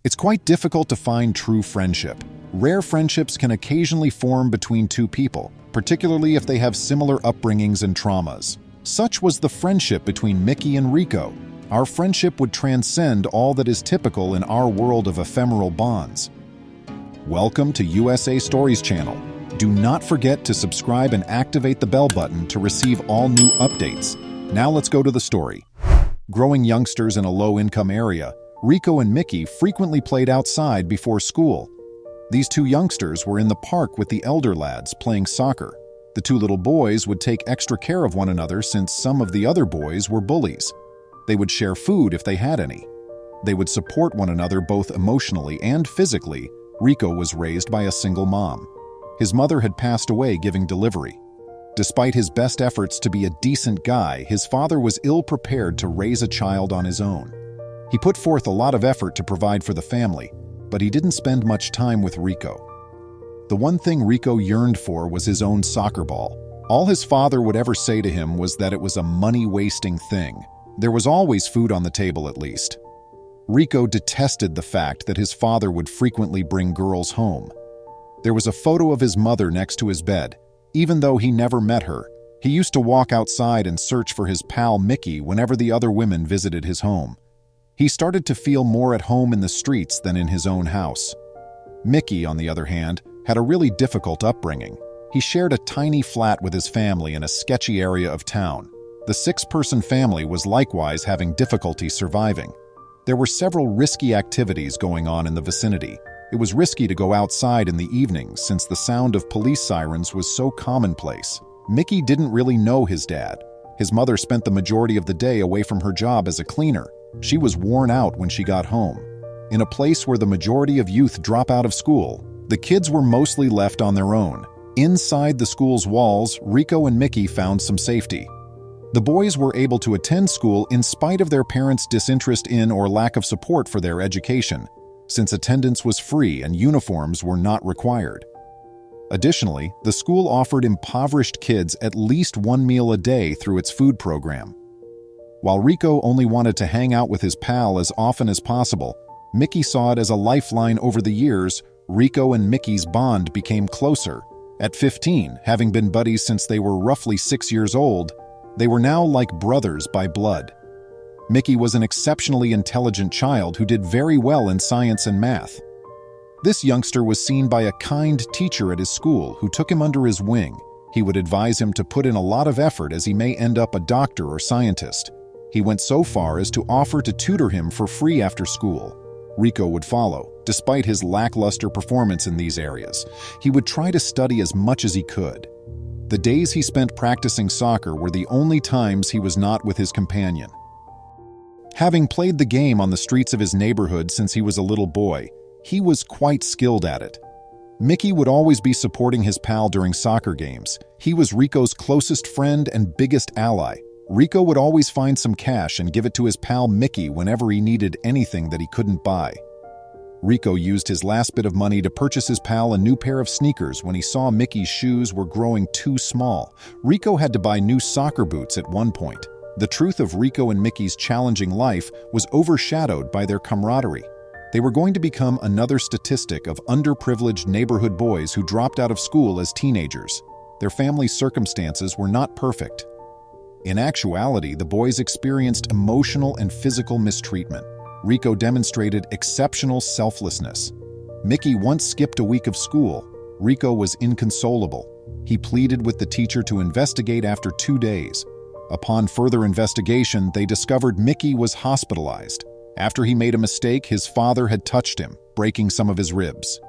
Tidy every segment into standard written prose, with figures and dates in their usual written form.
It's quite difficult to find true friendship. Rare friendships can occasionally form between two people, particularly if they have similar upbringings and traumas. Such was the friendship between Mickey and Rico. Our friendship would transcend all that is typical in our world of ephemeral bonds. Welcome to USA Stories channel. Do not forget to subscribe and activate the bell button to receive all new updates. Now let's go to the story. Growing youngsters in a low-income area, Rico and Mickey frequently played outside before school. These two youngsters were in the park with the elder lads playing soccer. The two little boys would take extra care of one another since some of the other boys were bullies. They would share food if they had any. They would support one another both emotionally and physically. Rico was raised by a single mom. His mother had passed away giving delivery. Despite his best efforts to be a decent guy, his father was ill-prepared to raise a child on his own. He put forth a lot of effort to provide for the family, but he didn't spend much time with Rico. The one thing Rico yearned for was his own soccer ball. All his father would ever say to him was that it was a money-wasting thing. There was always food on the table at least. Rico detested the fact that his father would frequently bring girls home. There was a photo of his mother next to his bed. Even though he never met her, he used to walk outside and search for his pal Mickey whenever the other women visited his home. He started to feel more at home in the streets than in his own house. Mickey, on the other hand, had a really difficult upbringing. He shared a tiny flat with his family in a sketchy area of town. The six-person family was likewise having difficulty surviving. There were several risky activities going on in the vicinity. It was risky to go outside in the evenings since the sound of police sirens was so commonplace. Mickey didn't really know his dad. His mother spent the majority of the day away from her job as a cleaner. She was worn out when she got home. In a place where the majority of youth drop out of school, the kids were mostly left on their own. Inside the school's walls, Rico and Mickey found some safety. The boys were able to attend school in spite of their parents' disinterest in or lack of support for their education, since attendance was free and uniforms were not required. Additionally, the school offered impoverished kids at least one meal a day through its food program. While Rico only wanted to hang out with his pal as often as possible, Mickey saw it as a lifeline. Over the years, Rico and Mickey's bond became closer. At 15, having been buddies since they were roughly 6 years old, they were now like brothers by blood. Mickey was an exceptionally intelligent child who did very well in science and math. This youngster was seen by a kind teacher at his school who took him under his wing. He would advise him to put in a lot of effort as he may end up a doctor or scientist. He went so far as to offer to tutor him for free after school. Rico would follow. Despite his lackluster performance in these areas, he would try to study as much as he could. The days he spent practicing soccer were the only times he was not with his companion. Having played the game on the streets of his neighborhood since he was a little boy, he was quite skilled at it. Mickey would always be supporting his pal during soccer games. He was Rico's closest friend and biggest ally. Rico would always find some cash and give it to his pal Mickey whenever he needed anything that he couldn't buy. Rico used his last bit of money to purchase his pal a new pair of sneakers when he saw Mickey's shoes were growing too small. Rico had to buy new soccer boots at one point. The truth of Rico and Mickey's challenging life was overshadowed by their camaraderie. They were going to become another statistic of underprivileged neighborhood boys who dropped out of school as teenagers. Their family's circumstances were not perfect. In actuality, the boys experienced emotional and physical mistreatment. Rico demonstrated exceptional selflessness. Mickey once skipped a week of school. Rico was inconsolable. He pleaded with the teacher to investigate after 2 days. Upon further investigation, they discovered Mickey was hospitalized. After he made a mistake, his father had touched him, breaking some of his ribs.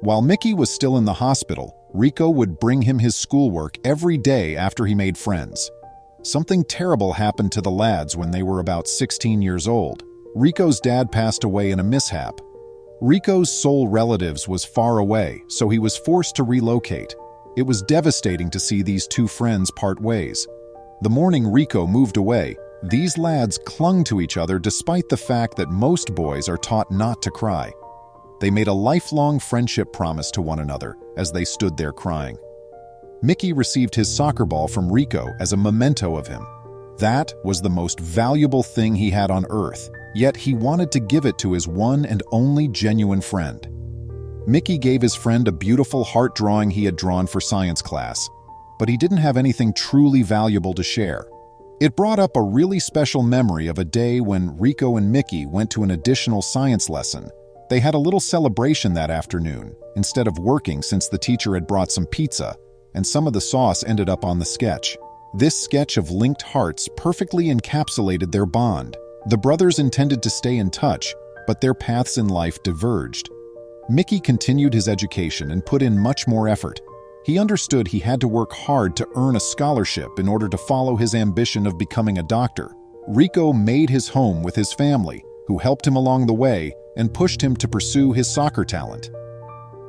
While Mickey was still in the hospital, Rico would bring him his schoolwork every day after he made friends. Something terrible happened to the lads when they were about 16 years old. Rico's dad passed away in a mishap. Rico's sole relatives was far away, so he was forced to relocate. It was devastating to see these two friends part ways. The morning Rico moved away, these lads clung to each other despite the fact that most boys are taught not to cry. They made a lifelong friendship promise to one another as they stood there crying. Mickey received his soccer ball from Rico as a memento of him. That was the most valuable thing he had on earth. yet he wanted to give it to his one and only genuine friend. Mickey gave his friend a beautiful heart drawing he had drawn for science class, but he didn't have anything truly valuable to share. It brought up a really special memory of a day when Rico and Mickey went to an additional science lesson. They had a little celebration that afternoon, instead of working since the teacher had brought some pizza, and some of the sauce ended up on the sketch. This sketch of linked hearts perfectly encapsulated their bond. The brothers intended to stay in touch, but their paths in life diverged. Mickey continued his education and put in much more effort. He understood he had to work hard to earn a scholarship in order to follow his ambition of becoming a doctor. Rico made his home with his family, who helped him along the way and pushed him to pursue his soccer talent.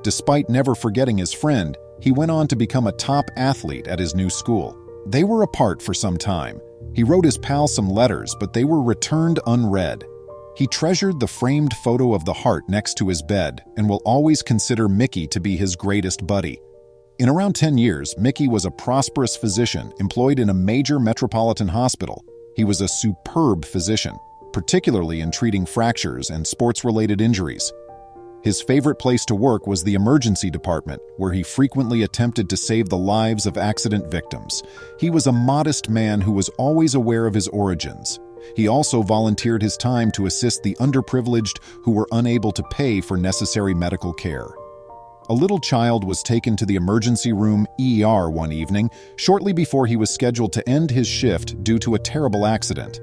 Despite never forgetting his friend, he went on to become a top athlete at his new school. They were apart for some time. He wrote his pal some letters, but they were returned unread. He treasured the framed photo of the heart next to his bed and will always consider Mickey to be his greatest buddy. In around 10 years, Mickey was a prosperous physician employed in a major metropolitan hospital. He was a superb physician, particularly in treating fractures and sports-related injuries. His favorite place to work was the emergency department, where he frequently attempted to save the lives of accident victims. He was a modest man who was always aware of his origins. He also volunteered his time to assist the underprivileged who were unable to pay for necessary medical care. A little child was taken to the emergency room ER one evening, shortly before he was scheduled to end his shift due to a terrible accident.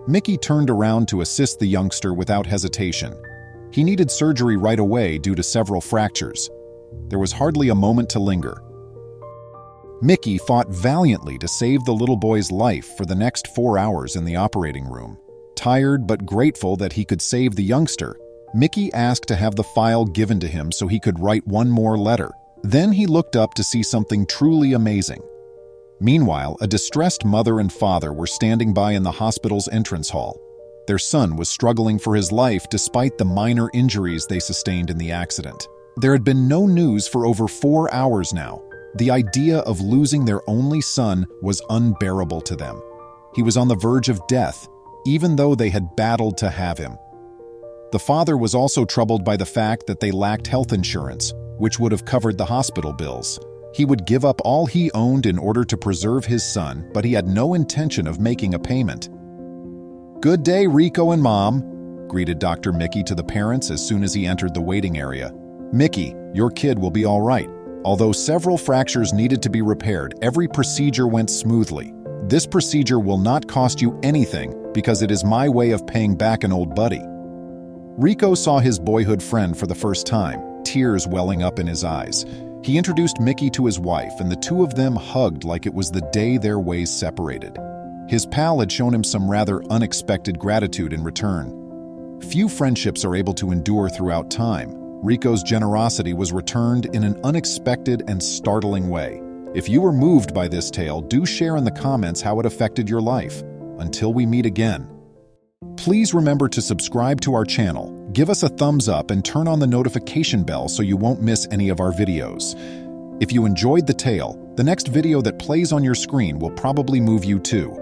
Mickey turned around to assist the youngster without hesitation. He needed surgery right away due to several fractures. There was hardly a moment to linger. Mickey fought valiantly to save the little boy's life for the next 4 hours in the operating room. Tired but grateful that he could save the youngster, Mickey asked to have the file given to him so he could write one more letter. Then he looked up to see something truly amazing. Meanwhile, a distressed mother and father were standing by in the hospital's entrance hall. Their son was struggling for his life despite the minor injuries they sustained in the accident. There had been no news for over 4 hours now. The idea of losing their only son was unbearable to them. He was on the verge of death, even though they had battled to have him. The father was also troubled by the fact that they lacked health insurance, which would have covered the hospital bills. He would give up all he owned in order to preserve his son, but he had no intention of making a payment. "Good day, Rico and Mom," greeted Dr. Mickey to the parents as soon as he entered the waiting area. "Mickey, your kid will be all right. Although several fractures needed to be repaired, every procedure went smoothly. This procedure will not cost you anything because it is my way of paying back an old buddy." Rico saw his boyhood friend for the first time, tears welling up in his eyes. He introduced Mickey to his wife, and the two of them hugged like it was the day their ways separated. His pal had shown him some rather unexpected gratitude in return. Few friendships are able to endure throughout time. Rico's generosity was returned in an unexpected and startling way. If you were moved by this tale, do share in the comments how it affected your life. Until we meet again. Please remember to subscribe to our channel, give us a thumbs up, and turn on the notification bell so you won't miss any of our videos. If you enjoyed the tale, the next video that plays on your screen will probably move you too.